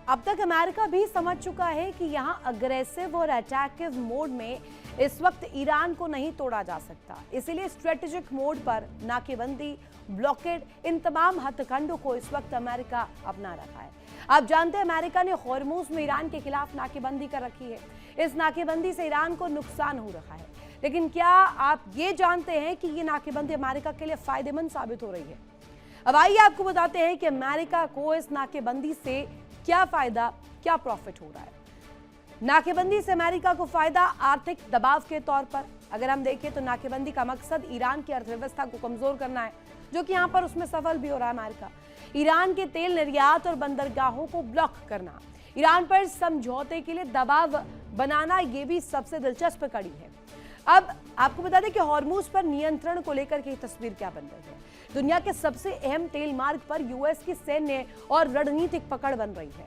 अब तक अमेरिका भी समझ चुका है कि यहां अग्रेसिव और अटैकिव मोड में इस वक्त ईरान को नहीं तोड़ा जा सकता। इसीलिए स्ट्रेटेजिक मोड पर नाकेबंदी, ब्लॉकेड, इन तमाम हथकंडों को इस वक्त अमेरिका अपना रखा है। आप जानते हैं अमेरिका ने होर्मुज में ईरान के खिलाफ नाकेबंदी कर रखी है। इस नाकेबंदी से ईरान को नुकसान हो रहा है, लेकिन क्या आप ये जानते हैं कि ये नाकेबंदी अमेरिका के लिए फायदेमंद साबित हो रही है? अब आइए आपको बताते हैं कि अमेरिका को इस नाकेबंदी से क्या फायदा, क्या प्रॉफिट हो रहा है। नाकेबंदी से अमेरिका को फायदा आर्थिक दबाव के तौर पर अगर हम देखें तो नाकेबंदी का मकसद ईरान की अर्थव्यवस्था को कमजोर करना है, जो कि यहां पर उसमें सफल भी हो रहा है। अमेरिका ईरान के तेल निर्यात और बंदरगाहों को ब्लॉक करना, ईरान पर समझौते के लिए दबाव बनाना, यह भी सबसे दिलचस्प कड़ी है। अब आपको बता दें कि हॉर्मुज पर नियंत्रण को लेकर के तस्वीर क्या बन रही है। दुनिया के सबसे अहम तेल मार्ग पर यूएस की सैन्य और रणनीतिक पकड़ बन रही है।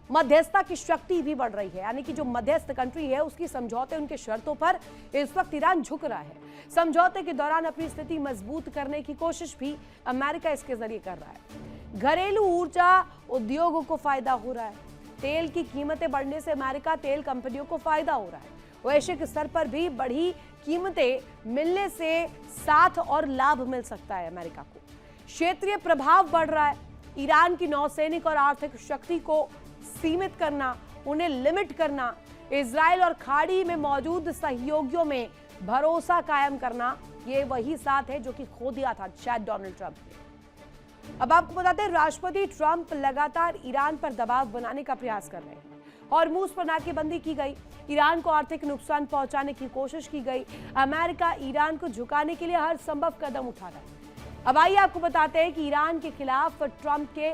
मध्यस्थता की शक्ति भी बढ़ रही है, यानी कि जो मध्यस्थ कंट्री है उसकी समझौते, उनके शर्तों पर इस वक्त ईरान झुक रहा है। समझौते के दौरान अपनी स्थिति मजबूत करने की कोशिश भी अमेरिका इसके जरिए कर रहा है। घरेलू ऊर्जा उद्योगों को फायदा हो रहा है। तेल की कीमतें बढ़ने से अमेरिका तेल कंपनियों को फायदा हो रहा है। वैश्विक स्तर पर भी बढ़ी कीमतें मिलने से साथ और लाभ मिल सकता है अमेरिका को। क्षेत्रीय प्रभाव बढ़ रहा है। ईरान की नौसैनिक और आर्थिक शक्ति को सीमित करना, उन्हें लिमिट करना, इजराइल और खाड़ी में मौजूद सहयोगियों में भरोसा कायम करना, ये वही साथ है जो कि खो दिया था शायद डोनाल्ड ट्रंप ने। अब आपको बताते हैं राष्ट्रपति ट्रंप लगातार ईरान पर दबाव बनाने का प्रयास कर रहे हैं। हॉर्मुज पर नाकेबंदी की गई, ईरान को आर्थिक नुकसान पहुंचाने की कोशिश की गई। अमेरिका ईरान को झुकाने के लिए हर संभव कदम उठा रहा है। अब आइए आपको बताते हैं कि ईरान के खिलाफ ट्रंप के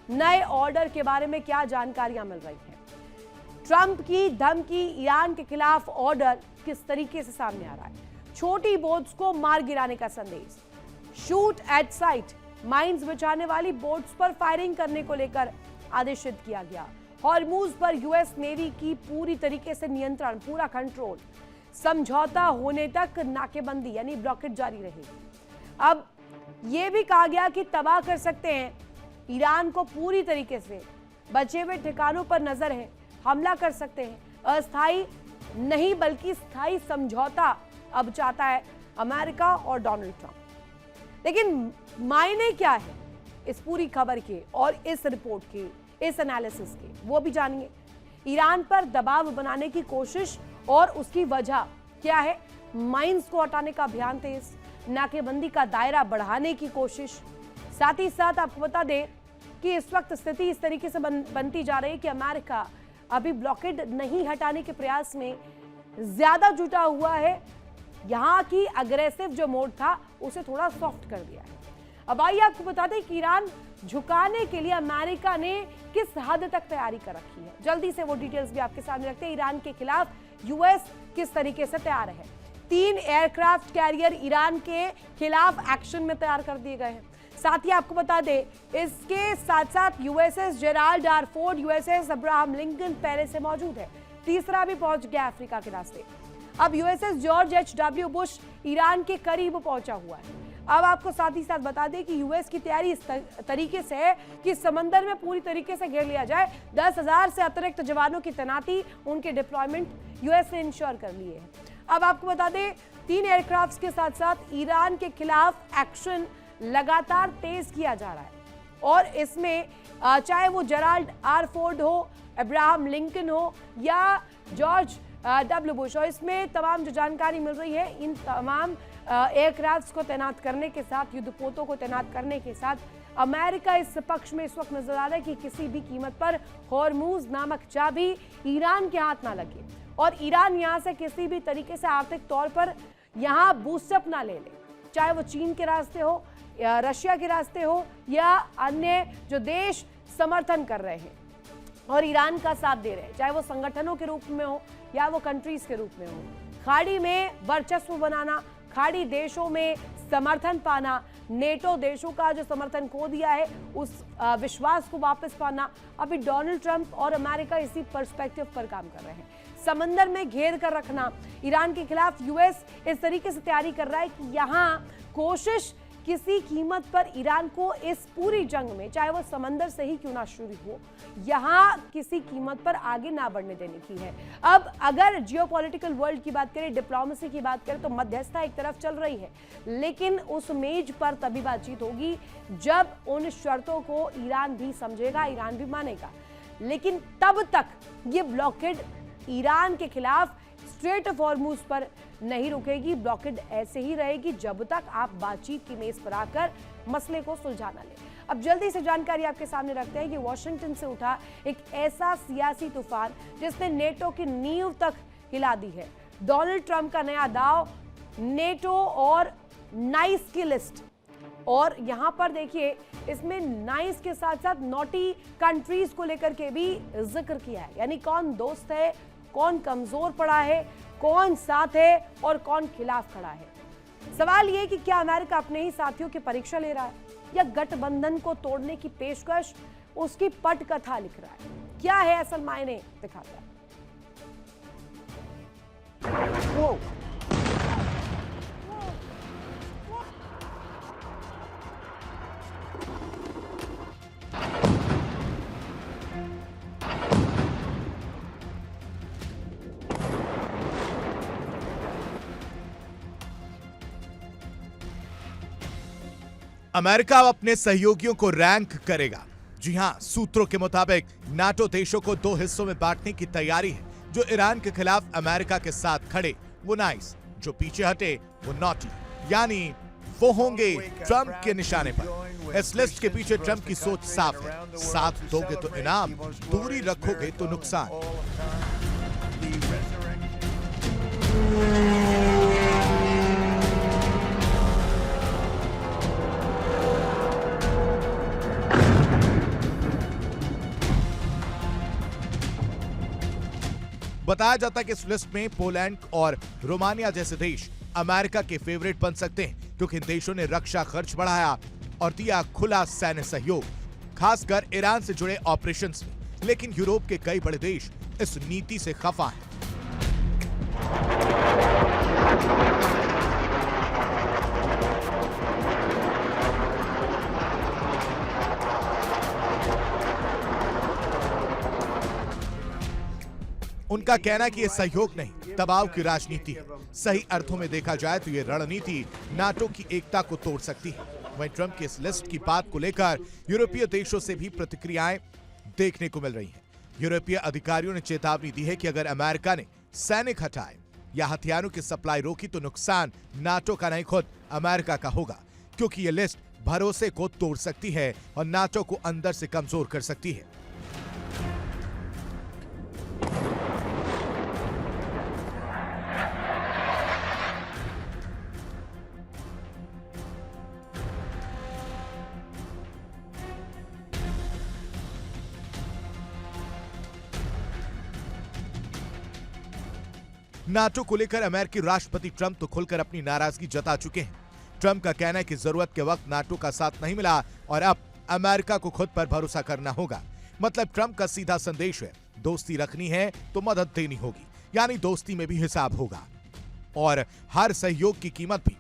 नए ऑर्डर के बारे में क्या जानकारियां मिल रही हैं। ट्रंप की धमकी, ईरान के खिलाफ ऑर्डर किस तरीके से सामने आ रहा है। छोटी बोट्स को मार गिराने का संदेश, शूट एट साइट, माइंस बिछाने वाली बोट्स पर फायरिंग करने को लेकर आदेशित किया गया। हॉर्मुज पर यूएस नेवी की पूरी तरीके से नियंत्रण, पूरा कंट्रोल। समझौता होने तक नाकेबंदी यानी ब्लॉकेट जारी रहेगी। अब यह भी कहा गया कि तबाह कर सकते हैं ईरान को पूरी तरीके से, बचे हुए ठिकानों पर नजर है, हमला कर सकते हैं। अस्थायी नहीं बल्कि स्थायी समझौता अब चाहता है अमेरिका और डोनाल्ड ट्रंप। लेकिन मायने क्या है इस पूरी खबर के और इस रिपोर्ट के, इस एनालिसिस के, वो भी जानिए। ईरान पर दबाव बनाने की कोशिश और उसकी वजह क्या है। माइंस को हटाने का अभियान तेज, नाकेबंदी का दायरा बढ़ाने की कोशिश। साथ ही साथ आपको बता दें कि इस वक्त स्थिति इस तरीके से बनती जा रही है कि अमेरिका अभी ब्लॉकेड नहीं हटाने के प्रयास में ज्यादा जुटा हुआ है। यहां की अग्रेसिव जो मोड था उसे थोड़ा सॉफ्ट कर दिया है। अब आइए आपको बता दें कि ईरान झुकाने के लिए अमेरिका ने किस हद तक तैयारी कर रखी है। जल्दी से वो डिटेल्स भी आपके सामने रखते हैं। ईरान के खिलाफ यूएस किस तरीके से तैयार है। 3 एयरक्राफ्ट कैरियर ईरान के खिलाफ एक्शन में तैयार कर दिए गए हैं। साथ ही आपको बता दें इसके साथ साथ USS Gerald R Ford, USS Abraham Lincoln पहले से मौजूद है। तीसरा भी पहुंच गया अफ्रीका के रास्ते। अब USS George H.W. Bush Iran के करीब पहुंचा हुआ है। अब आपको साथ ही साथ बता दें कि यूएस की तैयारी इस तरीके से है कि समंदर में पूरी तरीके से घेर लिया जाए। 10,000 से अतिरिक्त जवानों की तैनाती, उनके डिप्लॉयमेंट यूएस ने इंश्योर कर लिए है। अब आपको बता दें 3 एयरक्राफ्ट के साथ साथ ईरान के खिलाफ एक्शन लगातार तेज किया जा रहा है। और इसमें चाहे वो जेराल्ड आर फोर्ड हो, अब्राहम लिंकन हो या जॉर्ज W. बुश, और इसमें तमाम जो जानकारी मिल रही है, इन तमाम एयरक्राफ्ट को तैनात करने के साथ, युद्धपोतों को तैनात करने के साथ अमेरिका इस पक्ष में इस वक्त नजर आ रहा है कि किसी भी कीमत पर हॉर्मुज नामक चाबी ईरान के हाथ ना लगे और ईरान यहां से किसी भी तरीके से आर्थिक तौर पर यहां बूस्टअप ना ले ले, चाहे वो चीन के रास्ते हो या रशिया के रास्ते हो या अन्य जो देश समर्थन कर रहे हैं और ईरान का साथ दे रहे हैं, चाहे वो संगठनों के रूप में हो या वो कंट्रीज के रूप में हो। खाड़ी में वर्चस्व बनाना, खाड़ी देशों में समर्थन पाना, नेटो देशों का जो समर्थन खो दिया है उस विश्वास को वापस पाना, अभी डोनाल्ड ट्रंप और अमेरिका इसी पर्सपेक्टिव पर काम कर रहे हैं। समंदर में घेर कर रखना, ईरान के खिलाफ यूएस इस तरीके से तैयारी कर रहा है कि यहां कोशिश किसी कीमत पर ईरान को इस पूरी जंग में, चाहे वो समंदर से ही क्यों ना शुरू हो, यहां किसी कीमत पर आगे ना बढ़ने देने की है। अब अगर जियोपॉलिटिकल वर्ल्ड की बात करें, डिप्लोमेसी की बात करें, तो मध्यस्थता एक तरफ चल रही है, लेकिन उस मेज पर तभी बातचीत होगी जब उन शर्तों को ईरान भी समझेगा, ईरान भी मानेगा। लेकिन तब तक ये ब्लॉकेड ईरान के खिलाफ स्ट्रेट ऑफ हॉर्मुज पर नहीं रुकेगी। ब्लॉकेड ऐसे ही रहेगी जब तक आप बातचीत की मेज पर आकर मसले को सुलझा ना लें। अब जल्दी से जानकारी आपके सामने रखते हैं कि वॉशिंगटन से उठा एक ऐसा सियासी तूफान जिसने नेटो की नींव तक हिला दी है। डोनाल्ड ट्रंप का नया दांव, नेटो और नाइस की लिस्ट। और यहां पर देखिए, इसमें नाइस के साथ साथ नॉटी कंट्रीज को लेकर के भी जिक्र किया है, यानी कौन दोस्त है, कौन कमजोर पड़ा है, कौन साथ है और कौन खिलाफ खड़ा है। सवाल यह कि क्या अमेरिका अपने ही साथियों की परीक्षा ले रहा है या गठबंधन को तोड़ने की पेशकश उसकी पटकथा लिख रहा है? क्या है असल मायने दिखाता है। अमेरिका अब अपने सहयोगियों को रैंक करेगा। जी हां, सूत्रों के मुताबिक नाटो देशों को 2 हिस्सों में बांटने की तैयारी है। जो ईरान के खिलाफ अमेरिका के साथ खड़े वो नाइस, जो पीछे हटे वो नॉटी, यानी वो होंगे ट्रंप के निशाने पर। इस लिस्ट के पीछे ट्रंप की सोच साफ है, साथ दोगे तो इनाम, दूरी रखोगे तो नुकसान। बताया जाता है कि इस लिस्ट में पोलैंड और रोमानिया जैसे देश अमेरिका के फेवरेट बन सकते हैं, क्योंकि इन देशों ने रक्षा खर्च बढ़ाया और दिया खुला सैन्य सहयोग, खासकर ईरान से जुड़े ऑपरेशंस में। लेकिन यूरोप के कई बड़े देश इस नीति से खफा हैं। उनका कहना है कि यह सहयोग नहीं, दबाव की राजनीति है। सही अर्थों में देखा जाए तो यह रणनीति नाटो की एकता को तोड़ सकती है। वहीं ट्रंप की इस लिस्ट की बात को लेकर यूरोपीय देशों से भी प्रतिक्रियाएं देखने को मिल रही हैं। यूरोपीय अधिकारियों ने चेतावनी दी है कि अगर अमेरिका ने सैनिक हटाए या हथियारों की सप्लाई रोकी तो नुकसान नाटो का नहीं, खुद अमेरिका का होगा, क्योंकि यह लिस्ट भरोसे को तोड़ सकती है और नाटो को अंदर से कमजोर कर सकती है। नाटो को लेकर अमेरिकी राष्ट्रपति ट्रंप तो खुलकर अपनी नाराजगी जता चुके हैं। ट्रंप का कहना है कि जरूरत के वक्त नाटो का साथ नहीं मिला और अब अमेरिका को खुद पर भरोसा करना होगा। मतलब ट्रंप का सीधा संदेश है, दोस्ती रखनी है तो मदद देनी होगी, यानी दोस्ती में भी हिसाब होगा और हर सहयोग की कीमत भी।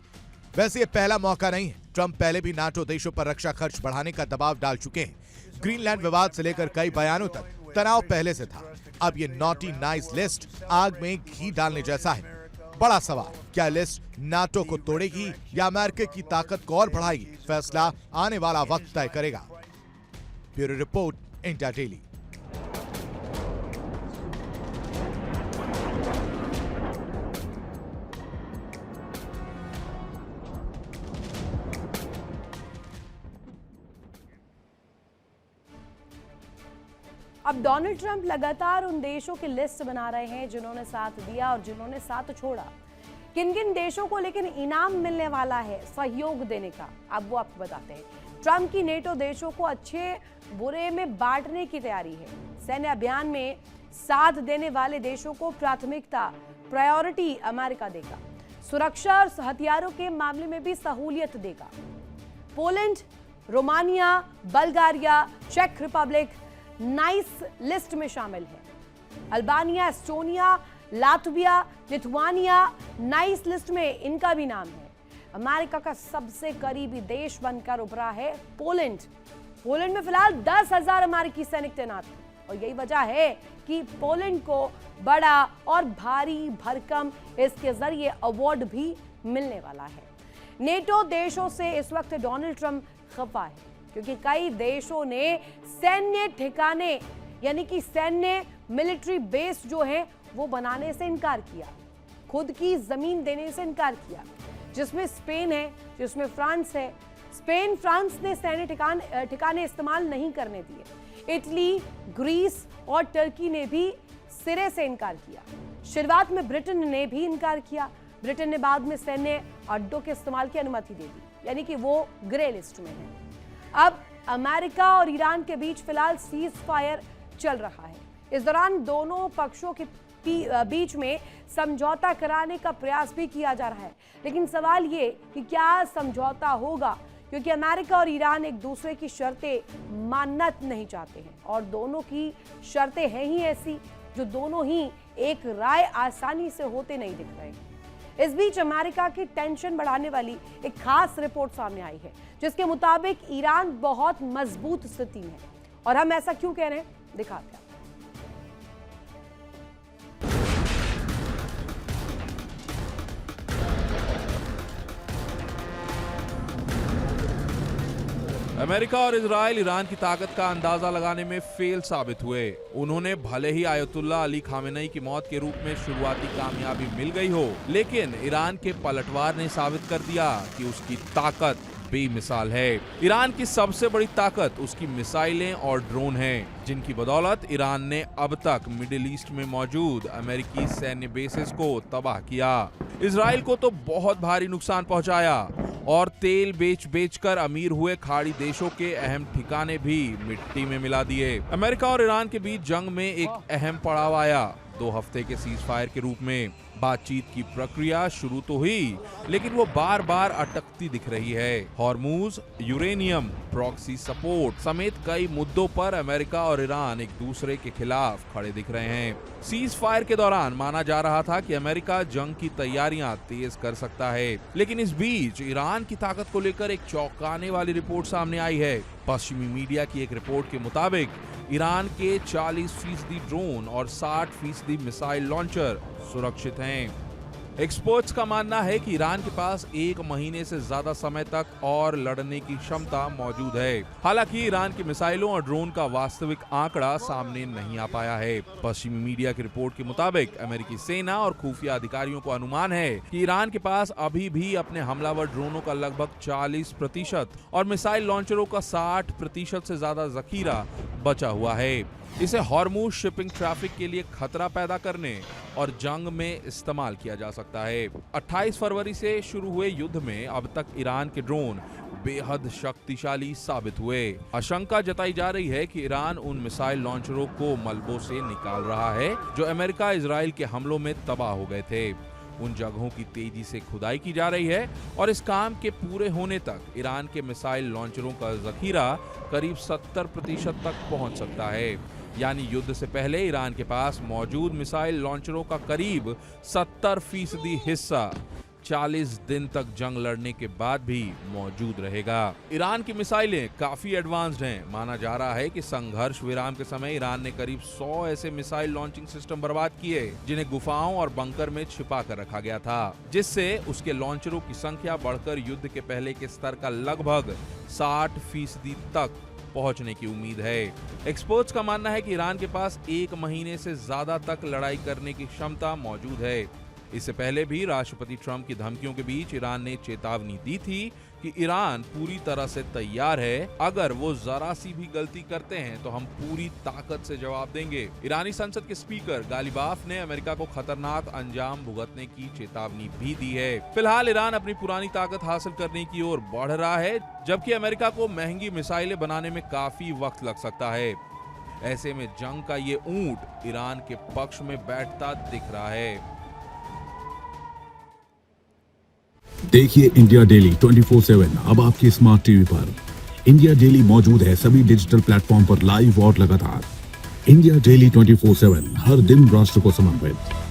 वैसे ये पहला मौका नहीं है, ट्रंप पहले भी नाटो देशों पर रक्षा खर्च बढ़ाने का दबाव डाल चुके हैं। ग्रीनलैंड विवाद से लेकर कई बयानों तक तनाव पहले से था। अब ये नॉटी नाइस लिस्ट आग में घी डालने जैसा है। बड़ा सवाल, क्या लिस्ट नाटो को तोड़ेगी या अमेरिका की ताकत को और बढ़ाएगी? फैसला आने वाला वक्त तय करेगा। Bureau report, India daily. अब डोनाल्ड ट्रंप लगातार उन देशों की लिस्ट बना रहे हैं जिन्होंने साथ दिया और जिन्होंने साथ छोड़ा। किन किन देशों को लेकिन इनाम मिलने वाला है सहयोग देने का, अब वो आपको बताते हैं। ट्रंप की नेटो देशों को अच्छे बुरे में बांटने की तैयारी है। सैन्य अभियान में साथ देने वाले देशों को प्राथमिकता, प्रायोरिटी अमेरिका देगा। सुरक्षा और हथियारों के मामले में भी सहूलियत देगा। पोलैंड, रोमानिया, बल्गारिया, चेक रिपब्लिक नाइस लिस्ट में शामिल है। Albania, Estonia, Latvia, Lithuania nice list में इनका भी नाम है। अमेरिका का सबसे करीबी देश बनकर उभरा है पोलैंड। पोलैंड में फिलहाल 10,000 अमेरिकी सैनिक तैनात हैं और यही वजह है कि पोलैंड को बड़ा और भारी भरकम इसके जरिए अवार्ड भी मिलने वाला है। नेटो देशों से इस वक्त डोनाल्ड ट्रंप खफा है क्योंकि कई देशों ने सैन्य ठिकाने यानी कि सैन्य मिलिट्री बेस जो है वो बनाने से इनकार किया, खुद की जमीन देने से इनकार किया, जिसमें स्पेन है, जिसमें फ्रांस है। स्पेन फ्रांस ने सैन्य ठिकाने इस्तेमाल नहीं करने दिए। इटली, ग्रीस और टर्की ने भी सिरे से इनकार किया। शुरुआत में ब्रिटेन ने भी इनकार किया। ब्रिटेन ने बाद में सैन्य अड्डों के इस्तेमाल की अनुमति दे दी, यानी कि वो ग्रे लिस्ट में है। अब अमेरिका और ईरान के बीच फिलहाल सीज फायर चल रहा है। इस दौरान दोनों पक्षों के बीच में समझौता कराने का प्रयास भी किया जा रहा है, लेकिन सवाल ये कि क्या समझौता होगा, क्योंकि अमेरिका और ईरान एक दूसरे की शर्तें मानना नहीं चाहते हैं और दोनों की शर्तें हैं ही ऐसी जो दोनों ही एक राय आसानी से होते नहीं दिख रहे। इस बीच अमेरिका की टेंशन बढ़ाने वाली एक खास रिपोर्ट सामने आई है, जिसके मुताबिक ईरान बहुत मजबूत स्थिति में है। और हम ऐसा क्यों कह रहे हैं, दिखाते हैं। अमेरिका और इजराइल ईरान की ताकत का अंदाजा लगाने में फेल साबित हुए। उन्होंने भले ही आयतुल्ला अली खामेनेई की मौत के रूप में शुरुआती कामयाबी मिल गई हो, लेकिन ईरान के पलटवार ने साबित कर दिया कि उसकी ताकत बेमिसाल है। ईरान की सबसे बड़ी ताकत उसकी मिसाइलें और ड्रोन हैं, जिनकी बदौलत ईरान ने अब तक मिडिल ईस्ट में मौजूद अमेरिकी सैन्य बेसेस को तबाह किया। इजराइल को तो बहुत भारी नुकसान पहुंचाया और तेल बेच कर अमीर हुए खाड़ी देशों के अहम ठिकाने भी मिट्टी में मिला दिए। अमेरिका और ईरान के बीच जंग में एक अहम पड़ाव आया 2 हफ्ते के सीज फायर के रूप में। बातचीत की प्रक्रिया शुरू तो हुई, लेकिन वो बार बार अटकती दिख रही है। हॉर्मूज, यूरेनियम, प्रॉक्सी सपोर्ट समेत कई मुद्दों पर अमेरिका और ईरान एक दूसरे के खिलाफ खड़े दिख रहे हैं। सीज फायर के दौरान माना जा रहा था कि अमेरिका जंग की तैयारियां तेज कर सकता है, लेकिन इस बीच ईरान की ताकत को लेकर एक चौंकाने वाली रिपोर्ट सामने आई है। पश्चिमी मीडिया की एक रिपोर्ट के मुताबिक ईरान के 40% ड्रोन और 60% मिसाइल लॉन्चर सुरक्षित हैं। एक्सपर्ट्स का मानना है कि ईरान के पास 1 महीने से ज्यादा समय तक और लड़ने की क्षमता मौजूद है। हालांकि ईरान की मिसाइलों और ड्रोन का वास्तविक आंकड़ा सामने नहीं आ पाया है। पश्चिमी मीडिया की रिपोर्ट के मुताबिक अमेरिकी सेना और खुफिया अधिकारियों को अनुमान है कि ईरान के पास अभी भी अपने हमलावर ड्रोनों का लगभग 40% और मिसाइल लॉन्चरों का 60% से ज्यादा जखीरा बचा हुआ है। इसे हॉर्मूज शिपिंग ट्रैफिक के लिए खतरा पैदा करने और जंग में इस्तेमाल किया जा सकता है। 28 फरवरी से शुरू हुए युद्ध में अब तक ईरान के ड्रोन बेहद शक्तिशाली साबित हुए। आशंका जताई जा रही है कि ईरान उन मिसाइल लॉन्चरों को मलबों से निकाल रहा है जो अमेरिका इजराइल के हमलों में तबाह हो गए थे। उन जगहों की तेजी से खुदाई की जा रही है और इस काम के पूरे होने तक ईरान के मिसाइल लॉन्चरों का जखीरा करीब 70% तक पहुंच सकता है। यानी युद्ध से पहले ईरान के पास मौजूद मिसाइल लॉन्चरों का करीब 70% हिस्सा 40 दिन तक जंग लड़ने के बाद भी मौजूद रहेगा। ईरान की मिसाइलें काफी एडवांस्ड हैं। माना जा रहा है कि संघर्ष विराम के समय ईरान ने करीब 100 ऐसे मिसाइल लॉन्चिंग सिस्टम बर्बाद किए जिन्हें गुफाओं और बंकर में छिपा कर रखा गया था, जिससे उसके लॉन्चरों की संख्या बढ़कर युद्ध के पहले के स्तर का लगभग 60% तक पहुंचने की उम्मीद है। एक्सपर्ट्स का मानना है कि ईरान के पास 1 महीने से ज्यादा तक लड़ाई करने की क्षमता मौजूद है। इससे पहले भी राष्ट्रपति ट्रंप की धमकियों के बीच ईरान ने चेतावनी दी थी कि ईरान पूरी तरह से तैयार है, अगर वो जरा सी भी गलती करते हैं तो हम पूरी ताकत से जवाब देंगे। ईरानी संसद के स्पीकर गालिबाफ ने अमेरिका को खतरनाक अंजाम भुगतने की चेतावनी भी दी है। फिलहाल ईरान अपनी पुरानी ताकत हासिल करने की ओर बढ़ रहा है, जबकि अमेरिका को महंगी मिसाइलें बनाने में काफी वक्त लग सकता है। ऐसे में जंग का ये ऊंट ईरान के पक्ष में बैठता दिख रहा है। देखिए इंडिया डेली 24/7 अब आपकी स्मार्ट टीवी पर। इंडिया डेली मौजूद है सभी डिजिटल प्लेटफॉर्म पर लाइव और लगातार। इंडिया डेली 24/7 हर दिन राष्ट्र को समर्पित।